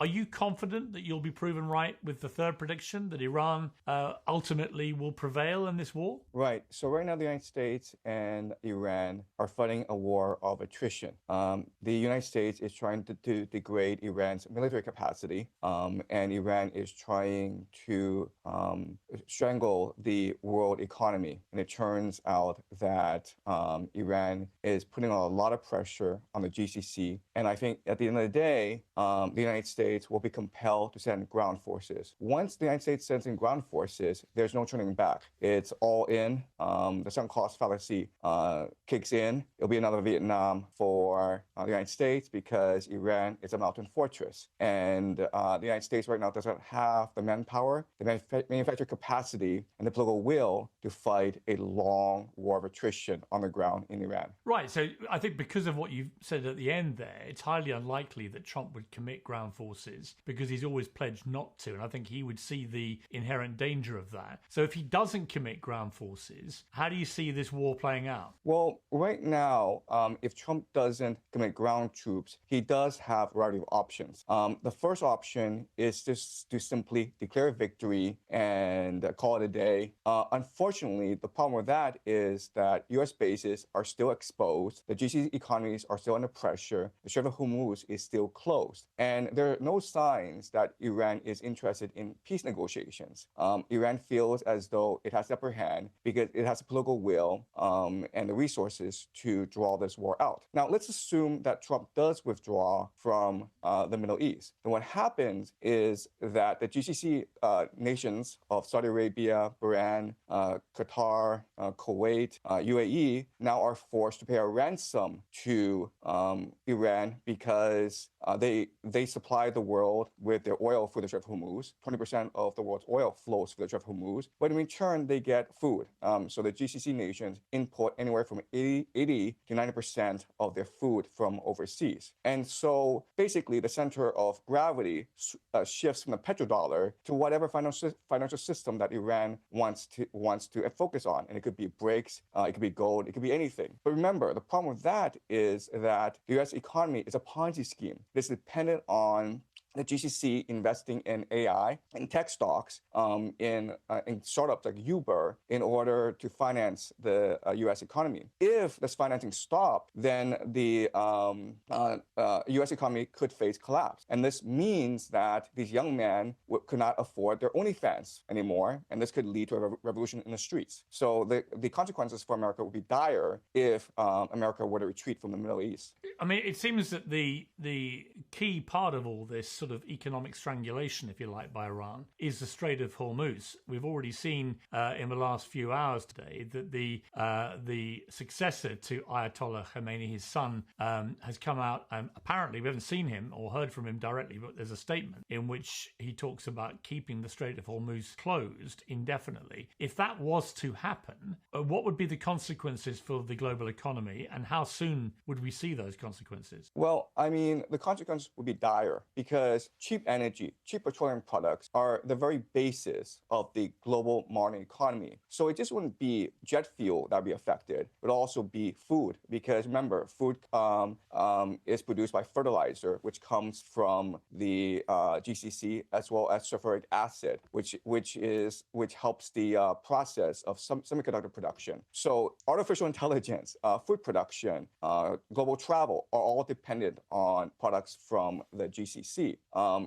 Are you confident that you'll be proven right with the third prediction that Iran ultimately will prevail in this war? Right. So right now, the United States and Iran are fighting a war of attrition. The United States is trying to degrade Iran's military capacity, and Iran is trying to strangle the world economy. And it turns out that Iran is putting a lot of pressure on the GCC. And I think at the end of the day, the United States will be compelled to send ground forces. Once the United States sends in ground forces, there's no turning back. It's all in. The sunk cost fallacy kicks in. It'll be another Vietnam for the United States because Iran is a mountain fortress. And the United States right now doesn't have the manpower, the manufacturing capacity, and the political will to fight a long war of attrition on the ground in Iran. Right. So I think because of what you said at the end there, it's highly unlikely that Trump would commit ground forces because he's always pledged not to. And I think he would see the inherent danger of that. So if he doesn't commit ground forces, how do you see this war playing out? Well, right now, if Trump doesn't commit ground troops, he does have a variety of options. The first option is just to simply declare victory and call it a day. Unfortunately, the problem with that is that U.S. bases are still exposed. The GCC economies are still under pressure. The Strait of Hormuz is still closed. And there are no signs that Iran is interested in peace negotiations. Iran feels as though it has the upper hand because it has the political will and the resources to draw this war out. Now, let's assume that Trump does withdraw from the Middle East. Then what happens is that the GCC nations of Saudi Arabia, Bahrain, Qatar, Kuwait, UAE now are forced to pay a ransom to Iran because they supply the world with their oil through the Strait of Hormuz. 20% of the world's oil flows through the Strait of Hormuz, but in return they get food. So the GCC nations import anywhere from 80 to 90% of their food from overseas. And so basically the center of gravity shifts from the petrodollar to whatever financial system that Iran wants to focus on. And it could be BRICS, it could be gold, it could be anything. But remember, the problem with that is that the US economy is a Ponzi scheme. It's dependent on the GCC investing in AI and tech stocks in startups like Uber in order to finance the U.S. economy. If this financing stopped, then the U.S. economy could face collapse. And this means that these young men could not afford their OnlyFans anymore, and this could lead to a revolution in the streets. So the consequences for America would be dire if America were to retreat from the Middle East. I mean, it seems that the key part of all this sort of economic strangulation, if you like, by Iran is the Strait of Hormuz. We've already seen in the last few hours today that the successor to Ayatollah Khamenei, his son, has come out. Apparently, we haven't seen him or heard from him directly, but there's a statement in which he talks about keeping the Strait of Hormuz closed indefinitely. If that was to happen, what would be the consequences for the global economy, and how soon would we see those consequences? Well, I mean, the consequences would be dire because cheap energy, cheap petroleum products are the very basis of the global modern economy. So it just wouldn't be jet fuel that would be affected, but also be food. Because remember, food is produced by fertilizer, which comes from the GCC, as well as sulfuric acid, which helps the process of some semiconductor production. So artificial intelligence, food production, global travel are all dependent on products from the GCC.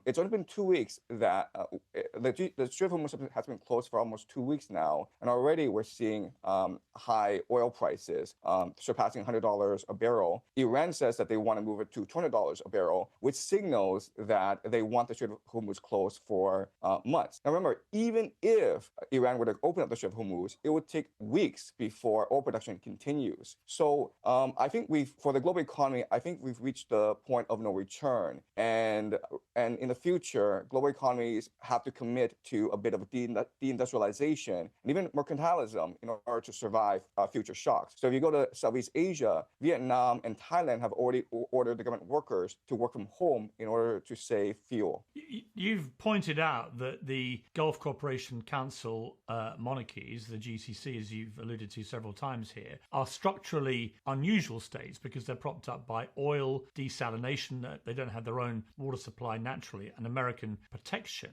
It's only been 2 weeks that the Strait of Hormuz has been closed for almost 2 weeks now, and already we're seeing high oil prices surpassing $100 a barrel. Iran says that they want to move it to $20 a barrel, which signals that they want the Strait of Hormuz closed for months. Now remember, even if Iran were to open up the Strait of Hormuz, it would take weeks before oil production continues. So I think for the global economy, I think we've reached the point of no return. And in the future, global economies have to commit to a bit of deindustrialization and even mercantilism in order to survive future shocks. So if you go to Southeast Asia, Vietnam and Thailand have already ordered the government workers to work from home in order to save fuel. You've pointed out that the Gulf Cooperation Council monarchies, the GCC, as you've alluded to several times here, are structurally unusual states because they're propped up by oil desalination. They don't have their own water supply supply naturally and American protection.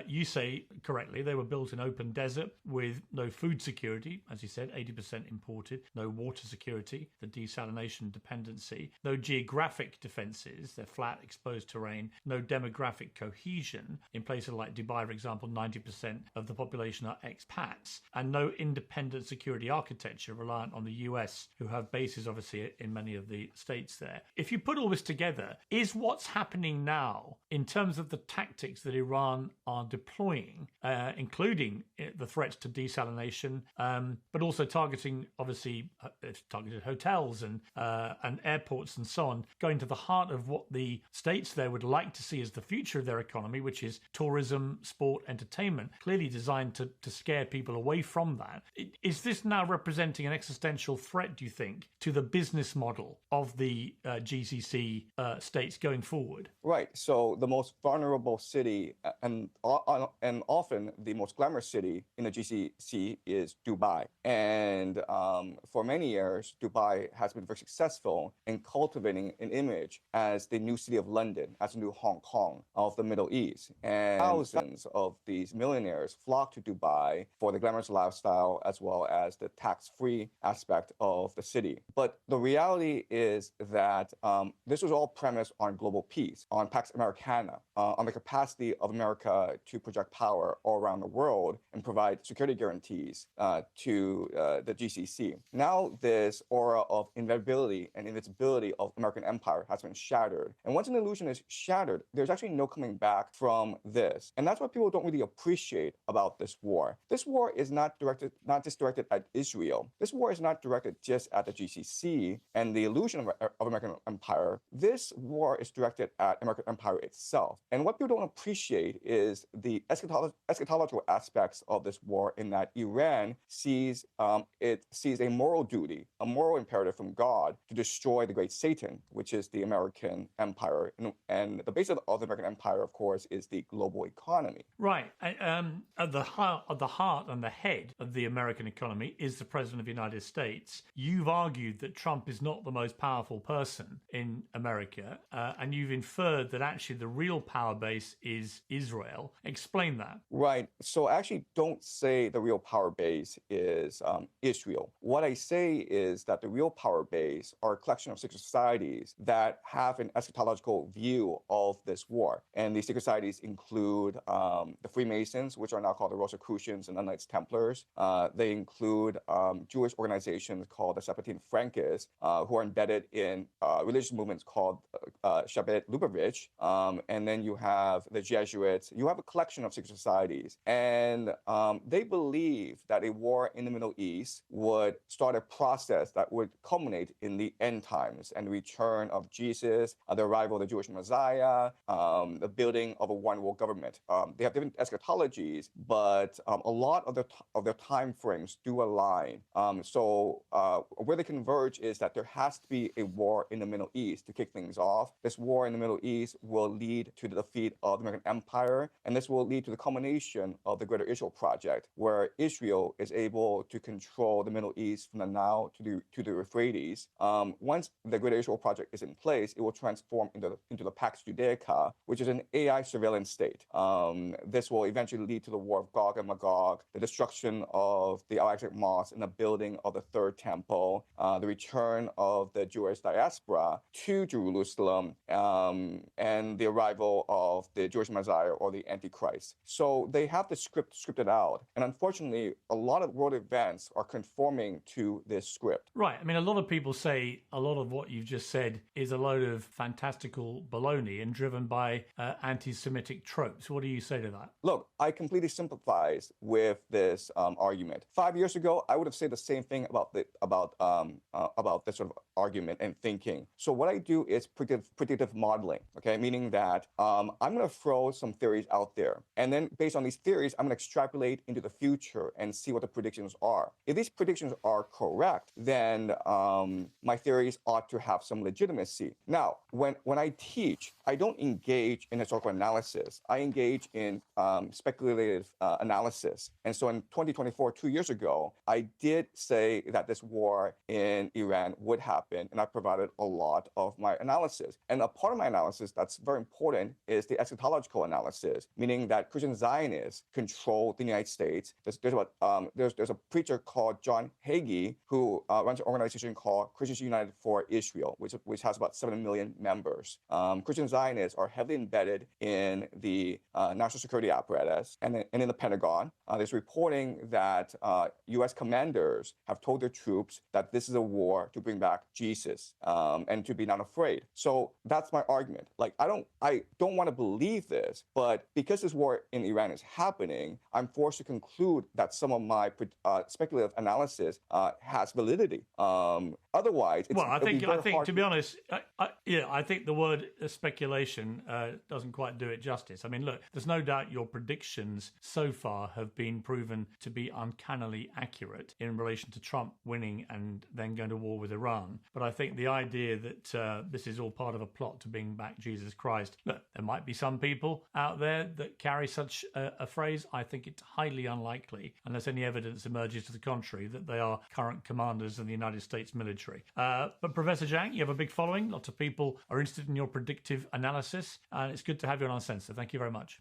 You say correctly, they were built in open desert with no food security, as you said, 80% imported, no water security, the desalination dependency, no geographic defenses, they're flat, exposed terrain, no demographic cohesion. In places like Dubai, for example, 90% of the population are expats, and no independent security architecture reliant on the US, who have bases obviously in many of the states there. If you put all this together, is what's happening now in terms of the tactics that Iran are deploying, including the threats to desalination, but also targeting, obviously, targeted hotels and airports and so on, going to the heart of what the states there would like to see as the future of their economy, which is tourism, sport, entertainment, clearly designed to scare people away from that. Is this now representing an existential threat, do you think, to the business model of the GCC states going forward? Right. So the most vulnerable city and often the most glamorous city in the GCC is Dubai. And for many years, Dubai has been very successful in cultivating an image as the new city of London, as the new Hong Kong of the Middle East. And thousands of these millionaires flock to Dubai for the glamorous lifestyle as well as the tax-free aspect of the city. But the reality is that this was all premised on global peace, on Pax Americana, on the capacity of America to project power all around the world and provide security guarantees to the GCC. Now this aura of inevitability and invincibility of American empire has been shattered. And once an illusion is shattered, there's actually no coming back from this. And that's what people don't really appreciate about this war. This war is not just directed at Israel. This war is not directed just at the GCC and the illusion of American empire. This war is directed at American empire itself. And what people don't appreciate is the eschatological aspects of this war, in that Iran sees a moral duty, a moral imperative from God to destroy the great Satan, which is the American empire. And the base of the American empire, of course, is the global economy. Right. At the heart and the head of the American economy is the President of the United States. You've argued that Trump is not the most powerful person in America, and you've inferred that actually the real power base is Israel. Explain that. Right. So I actually don't say the real power base is Israel. What I say is that the real power base are a collection of secret societies that have an eschatological view of this war. And these secret societies include the Freemasons, which are now called the Rosicrucians and the Knights Templars. They include Jewish organizations called the Sephardim Frankists, who are embedded in religious movements called Shabbat Lubavitch. And then you have the Jesuits. You have a collection of secret societies. And they believe that a war in the Middle East would start a process that would culminate in the end times and the return of Jesus, the arrival of the Jewish Messiah, the building of a one world government. They have different eschatologies, but a lot of their time frames do align. So where they converge is that there has to be a war in the Middle East to kick things off. This war in the Middle East will lead to the defeat of the American empire, and this will lead to the culmination of the Greater Israel Project, where Israel is able to control the Middle East from the Nile to the Euphrates. Once the Greater Israel Project is in place, it will transform into the Pax Judaica, which is an AI surveillance state. This will eventually lead to the war of Gog and Magog, the destruction of the Al-Aqsa Mosque and the building of the Third Temple, the return of the Jewish diaspora to Jerusalem, and the arrival of the Jewish Messiah or the Antichrist. So they have the script scripted out. And unfortunately, a lot of world events are conforming to this script. Right. I mean, a lot of people say a lot of what you've just said is a load of fantastical baloney and driven by anti-Semitic tropes. What do you say to that? Look, I completely sympathize with this argument. 5 years ago, I would have said the same thing about this sort of argument and thinking. So what I do is predictive modeling, okay? Meaning that I'm going to throw some theories out there. And then based on these theories, I'm going to extrapolate into the future and see what the predictions are. If these predictions are correct, then my theories ought to have some legitimacy. Now, when I teach, I don't engage in historical analysis. I engage in speculative analysis. And so in 2024, 2 years ago, I did say that this war in Iran would happen, and I provided a lot of my analysis. And a part of my analysis that's very very important is the eschatological analysis, meaning that Christian Zionists control the United States. There's a preacher called John Hagee who runs an organization called Christians United for Israel, which has about 7 million members. Christian Zionists are heavily embedded in the national security apparatus and in the Pentagon. There's reporting that U.S. commanders have told their troops that this is a war to bring back Jesus and to be not afraid. So that's my argument. Like, I don't want to believe this, but because this war in Iran is happening, I'm forced to conclude that some of my speculative analysis has validity. Otherwise, well, I think to be honest, I think the word speculation doesn't quite do it justice. I mean, look, there's no doubt your predictions so far have been proven to be uncannily accurate in relation to Trump winning and then going to war with Iran. But I think the idea that this is all part of a plot to bring back Jesus Christ, look, there might be some people out there that carry such a phrase. I think it's highly unlikely, unless any evidence emerges to the contrary, that they are current commanders in the United States military. But Professor Jiang, you have a big following. Lots of people are interested in your predictive analysis, and it's good to have you on Uncensored. Thank you very much.